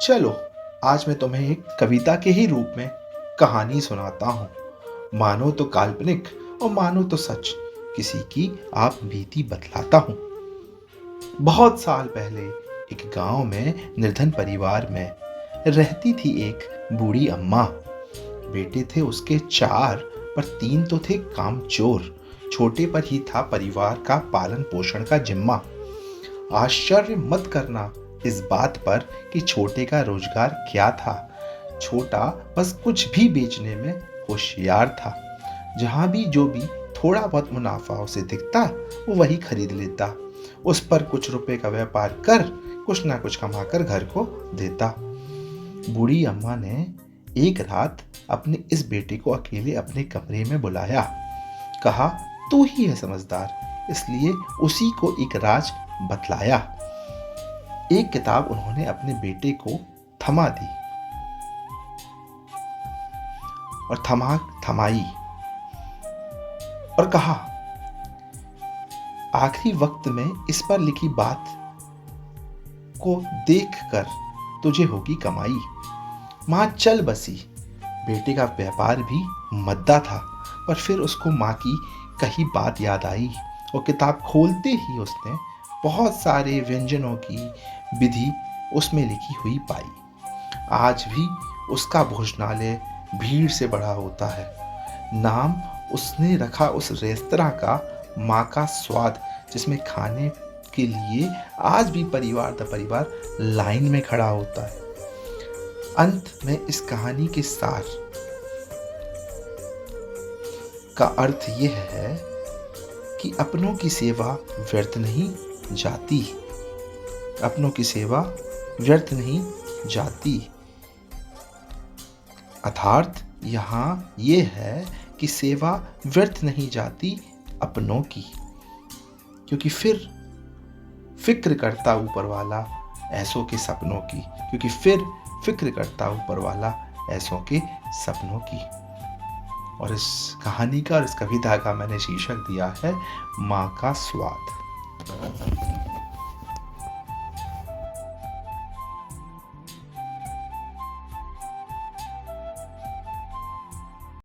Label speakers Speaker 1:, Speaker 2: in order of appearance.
Speaker 1: चलो, आज मैं तुम्हें एक कविता के ही रूप में कहानी सुनाता हूँ। मानो तो काल्पनिक और मानो तो सच, किसी की आप बीती बतलाता हूँ। बहुत साल पहले एक गांव में निर्धन परिवार में रहती थी एक बूढ़ी अम्मा। बेटे थे उसके 4, पर 3 तो थे कामचोर। छोटे पर ही था परिवार का पालन पोषण का जिम्मा। आश्चर्य मत करना इस बात पर कि छोटे का रोजगार क्या था। छोटा बस कुछ भी बेचने में होशियार था। जहां भी जो भी थोड़ा बहुत मुनाफा उसे दिखता, वो वही खरीद लेता। उस पर कुछ रुपए का व्यापार कर कुछ ना कुछ कमा कर घर को देता। बूढ़ी अम्मा ने एक रात अपने इस बेटे को अकेले अपने कमरे में बुलाया। कहा, तू ही है समझदार, इसलिए उसी को एक राज बतलाया। एक किताब उन्होंने अपने बेटे को थमा दी और थमाई और कहा, आखिरी वक्त में इस पर लिखी बात को देखकर तुझे होगी कमाई। मां चल बसी। बेटे का व्यापार भी मद्दा था, पर फिर उसको मां की कही बात याद आई और किताब खोलते ही उसने बहुत सारे व्यंजनों की विधि उसमें लिखी हुई पाई। आज भी उसका भोजनालय भीड़ से भरा होता है। नाम उसने रखा उस रेस्तरां का माँ का स्वाद, जिसमें खाने के लिए आज भी परिवार दर परिवार लाइन में खड़ा होता है। अंत में इस कहानी के सार का अर्थ यह है कि अपनों की सेवा व्यर्थ नहीं जाती। अपनों की सेवा व्यर्थ नहीं जाती। अर्थात यहाँ ये है कि सेवा व्यर्थ नहीं जाती अपनों की, क्योंकि फिर फिक्र करता ऊपर वाला ऐसों के सपनों की, क्योंकि फिर फिक्र करता ऊपर वाला ऐसों के सपनों की। और इस कहानी का और इस कविता का मैंने शीर्षक दिया है माँ का स्वाद।